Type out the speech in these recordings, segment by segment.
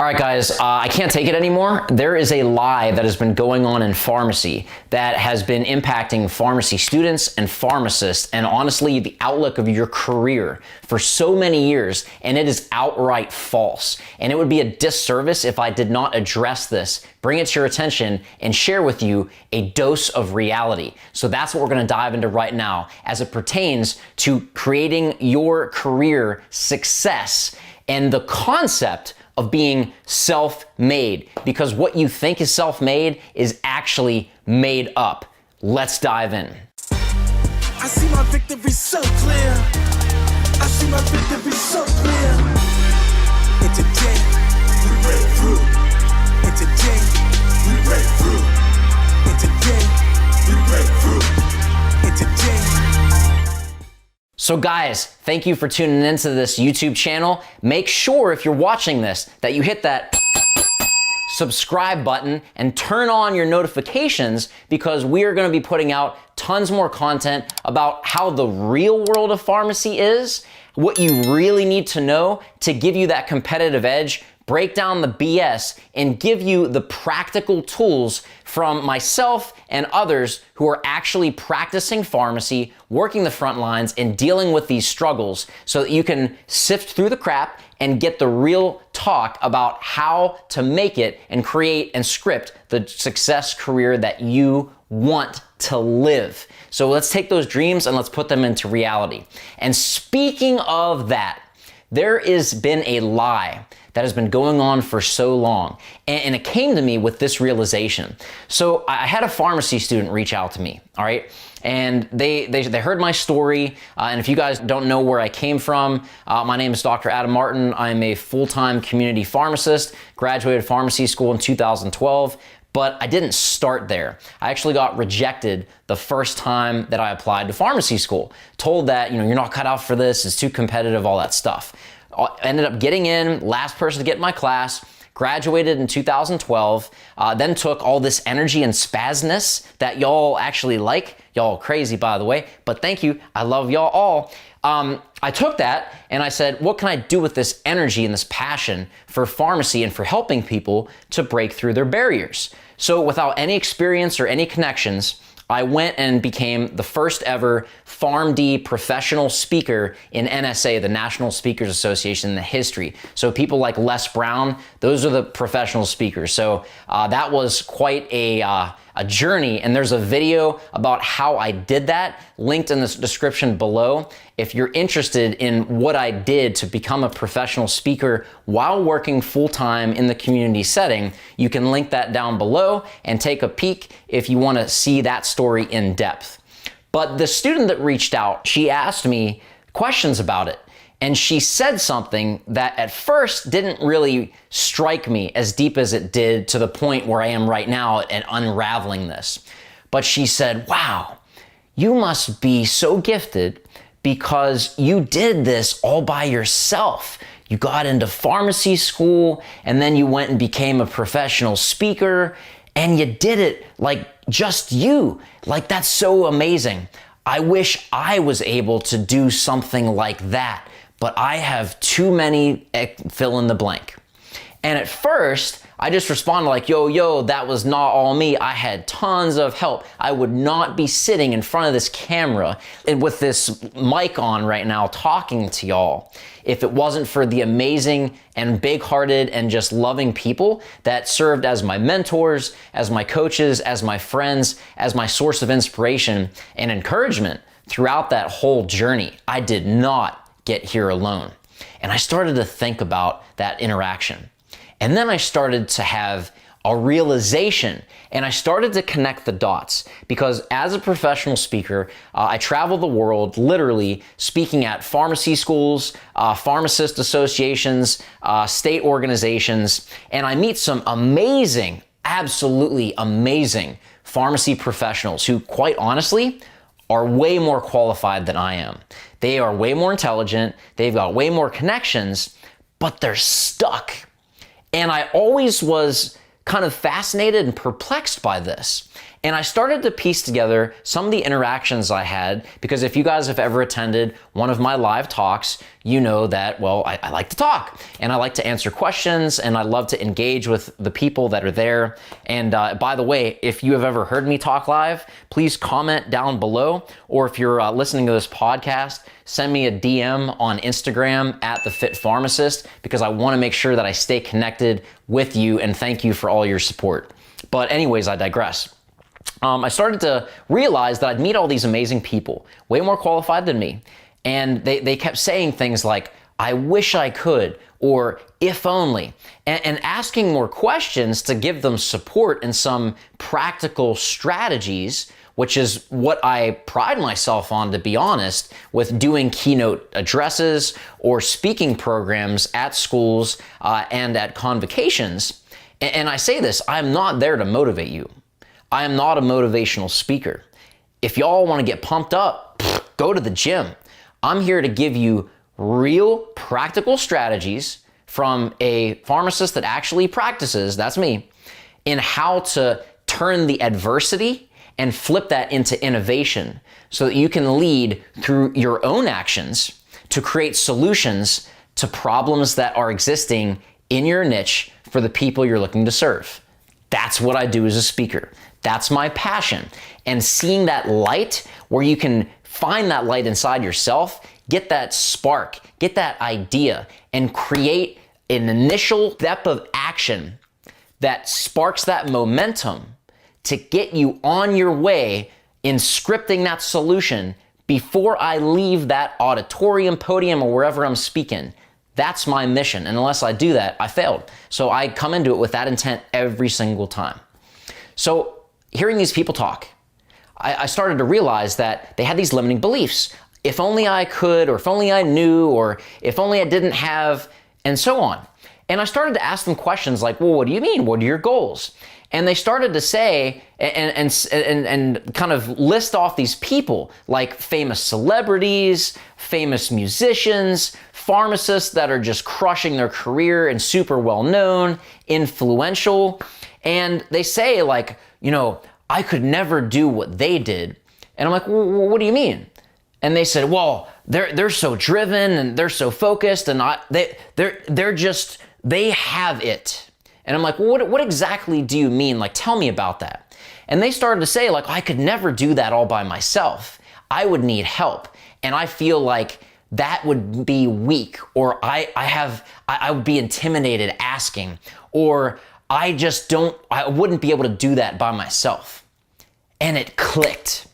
All right, guys, I can't take it anymore. There is a lie that has been going on in pharmacy that has been impacting pharmacy students and pharmacists, and honestly, the outlook of your career for so many years, and it is outright false. And it would be a disservice if I did not address this, bring it to your attention, and share with you a dose of reality. So that's what we're gonna dive into right now as it pertains to creating your career success and the concept of being self-made, because what you think is self-made is actually made up. Let's dive in. I see my victory so clear. I see my victory so clear. And today, we break through. And today, we break through. And today, we break through. And today. So guys, thank you for tuning into this YouTube channel. Make sure if you're watching this that you hit that subscribe button and turn on your notifications, because we are going to be putting out tons more content about how the real world of pharmacy is, what you really need to know to give you that competitive edge, break down the BS, and give you the practical tools from myself and others who are actually practicing pharmacy, working the front lines, and dealing with these struggles so that you can sift through the crap and get the real talk about how to make it and create and script the success career that you want to live. So let's take those dreams and let's put them into reality. And speaking of that, there has been a lie that has been going on for so long. And it came to me with this realization. So I had a pharmacy student reach out to me, all right? And they heard my story. And if you guys don't know where I came from, my name is Dr. Adam Martin. I'm a full-time community pharmacist, graduated pharmacy school in 2012. But I didn't start there. I actually got rejected the first time that I applied to pharmacy school. Told that, you're not cut out for this, it's too competitive, all that stuff. Ended up getting in, last person to get in my class, graduated in 2012, then took all this energy and spazzness that y'all actually like. Y'all crazy, by the way, but thank you. I love y'all all. I took that and I said, what can I do with this energy and this passion for pharmacy and for helping people to break through their barriers? So without any experience or any connections, I went and became the first ever PharmD professional speaker in NSA, the National Speakers Association, in the history. So people like Les Brown, those are the professional speakers. So that was quite a journey, and there's a video about how I did that linked in the description below. If you're interested in what I did to become a professional speaker while working full-time in the community setting, you can link that down below and take a peek if you want to see that story in depth. But the student that reached out, she asked me questions about it. And she said something that at first didn't really strike me as deep as it did to the point where I am right now and unraveling this. But she said, wow, you must be so gifted because you did this all by yourself. You got into pharmacy school and then you went and became a professional speaker and you did it like just you. Like, that's so amazing. I wish I was able to do something like that. But I have too many fill in the blank. And at first, I just responded like, yo, that was not all me. I had tons of help. I would not be sitting in front of this camera and with this mic on right now talking to y'all if it wasn't for the amazing and big-hearted and just loving people that served as my mentors, as my coaches, as my friends, as my source of inspiration and encouragement throughout that whole journey. I did not get here alone. And I started to think about that interaction. And then I started to have a realization and I started to connect the dots, because as a professional speaker, I travel the world literally speaking at pharmacy schools, pharmacist associations, state organizations, and I meet some amazing, absolutely amazing pharmacy professionals who, quite honestly, are way more qualified than I am. They are way more intelligent, they've got way more connections, but they're stuck. And I always was kind of fascinated and perplexed by this. And I started to piece together some of the interactions I had, because if you guys have ever attended one of my live talks, you know that, well, I like to talk and I like to answer questions and I love to engage with the people that are there. And by the way, if you have ever heard me talk live, please comment down below. Or if you're listening to this podcast, send me a DM on Instagram at The Fit Pharmacist, because I want to make sure that I stay connected with you, and thank you for all your support. But anyways, I digress. I started to realize that I'd meet all these amazing people, way more qualified than me. And they kept saying things like, I wish I could, or if only, and asking more questions to give them support and some practical strategies, which is what I pride myself on, to be honest, with doing keynote addresses or speaking programs at schools and at convocations. And I say this, I'm not there to motivate you. I am not a motivational speaker. If y'all want to get pumped up, go to the gym. I'm here to give you real practical strategies from a pharmacist that actually practices, that's me, in how to turn the adversity and flip that into innovation so that you can lead through your own actions to create solutions to problems that are existing in your niche for the people you're looking to serve. That's what I do as a speaker. That's my passion. And seeing that light, where you can find that light inside yourself, get that spark, get that idea, and create an initial step of action that sparks that momentum to get you on your way in scripting that solution before I leave that auditorium, podium, or wherever I'm speaking. That's my mission. And unless I do that, I failed. So I come into it with that intent every single time. So hearing these people talk, I started to realize that they had these limiting beliefs. If only I could, or if only I knew, or if only I didn't have, and so on. And I started to ask them questions like, well, what do you mean? What are your goals? And they started to say and kind of list off these people like famous celebrities, famous musicians, pharmacists that are just crushing their career and super well known, influential. And they say like, I could never do what they did. And I'm like, well, what do you mean? And they said, well, they're so driven and they're so focused and they have it. And I'm like, well, what exactly do you mean? Like, tell me about that. And they started to say like, I could never do that all by myself. I would need help. And I feel like that would be weak, or I would be intimidated asking, or I wouldn't be able to do that by myself. And it clicked,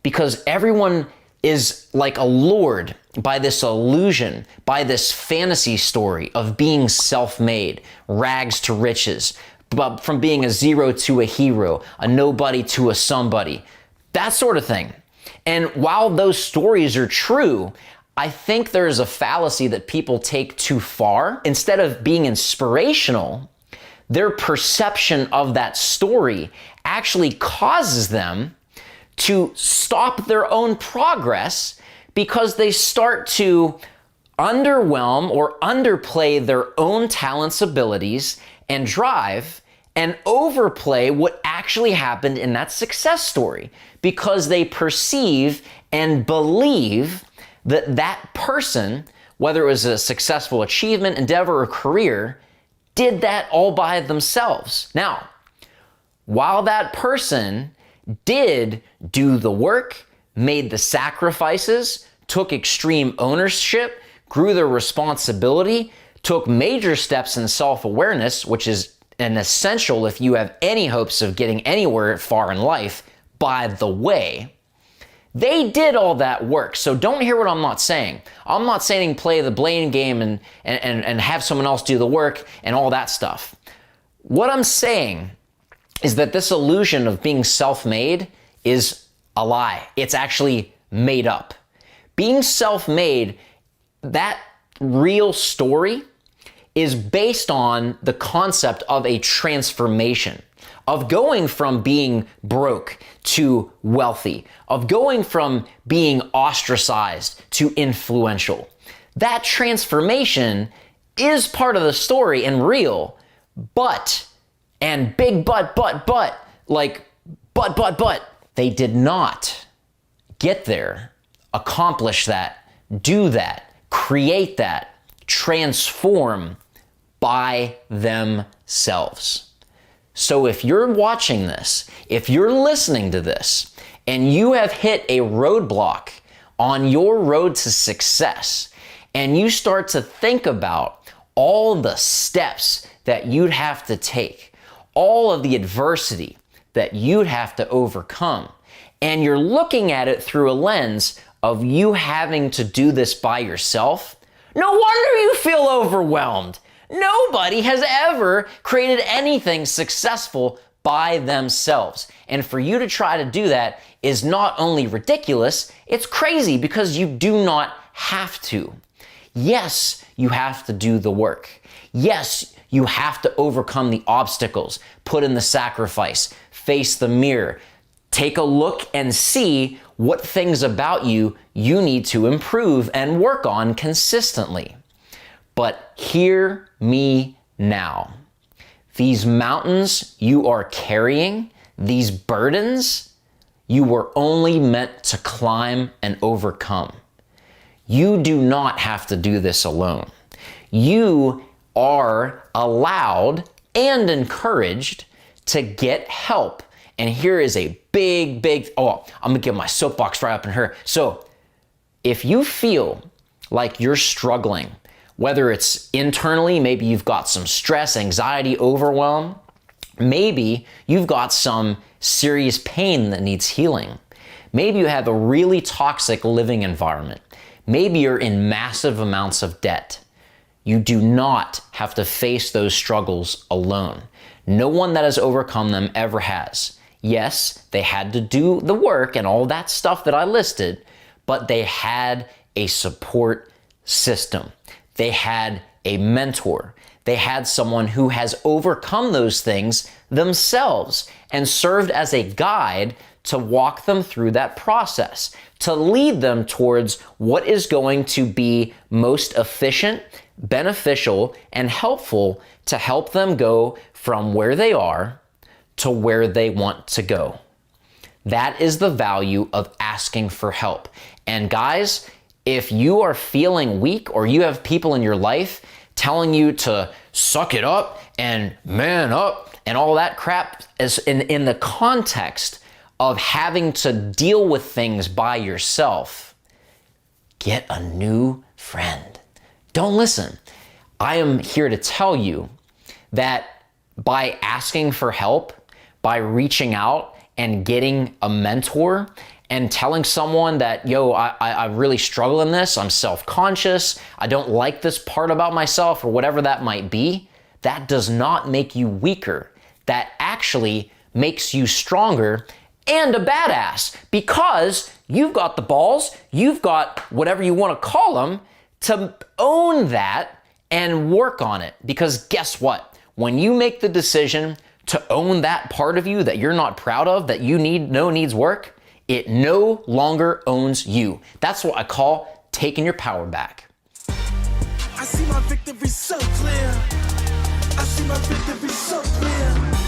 because everyone is like allured by this illusion, by this fantasy story of being self-made, rags to riches, but from being a zero to a hero, a nobody to a somebody, that sort of thing. And while those stories are true, I think there's a fallacy that people take too far. Instead of being inspirational, their perception of that story actually causes them to stop their own progress, because they start to underwhelm or underplay their own talents, abilities, and drive, and overplay what actually happened in that success story, because they perceive and believe that that person, whether it was a successful achievement, endeavor, or career, did that all by themselves. Now, while that person did do the work, made the sacrifices, took extreme ownership, grew their responsibility, took major steps in self-awareness, which is an essential if you have any hopes of getting anywhere far in life, by the way, they did all that work. So don't hear what I'm not saying. I'm not saying play the blame game and have someone else do the work and all that stuff. What I'm saying is that this illusion of being self-made is a lie. It's actually made up. Being self-made, that real story, is based on the concept of a transformation, of going from being broke to wealthy, of going from being ostracized to influential. That transformation is part of the story and real, but, like But they did not get there, accomplish that, do that, create that, transform by themselves. So if you're watching this, if you're listening to this, and you have hit a roadblock on your road to success, and you start to think about all the steps that you'd have to take, all of the adversity that you'd have to overcome, and you're looking at it through a lens of you having to do this by yourself, no wonder you feel overwhelmed. Nobody has ever created anything successful by themselves. And for you to try to do that is not only ridiculous, it's crazy because you do not have to. Yes, you have to do the work. Yes, you have to overcome the obstacles, put in the sacrifice, face the mirror, take a look and see what things about you need to improve and work on consistently. But hear me now. These mountains you are carrying, these burdens, you were only meant to climb and overcome. You do not have to do this alone. You are allowed and encouraged to get help. And here is a big, I'm gonna get my soapbox right up in here. So if you feel like you're struggling, whether it's internally, maybe you've got some stress, anxiety, overwhelm, maybe you've got some serious pain that needs healing. Maybe you have a really toxic living environment. Maybe you're in massive amounts of debt. You do not have to face those struggles alone. No one that has overcome them ever has. Yes, they had to do the work and all that stuff that I listed, but they had a support system. They had a mentor. They had someone who has overcome those things themselves and served as a guide to walk them through that process, to lead them towards what is going to be most efficient, beneficial, and helpful to help them go from where they are to where they want to go. That is the value of asking for help. And guys, if you are feeling weak or you have people in your life telling you to suck it up and man up and all that crap is in the context of having to deal with things by yourself, get a new friend. Don't listen. I am here to tell you that by asking for help, by reaching out and getting a mentor and telling someone that, I really struggle in this, I'm self-conscious, I don't like this part about myself or whatever that might be, that does not make you weaker. That actually makes you stronger and a badass because you've got the balls, you've got whatever you want to call them, to own that and work on it. Because guess what? When you make the decision to own that part of you that you're not proud of, that you needs work, it no longer owns you. That's what I call taking your power back. I see my victory so clear. I see my victory so clear.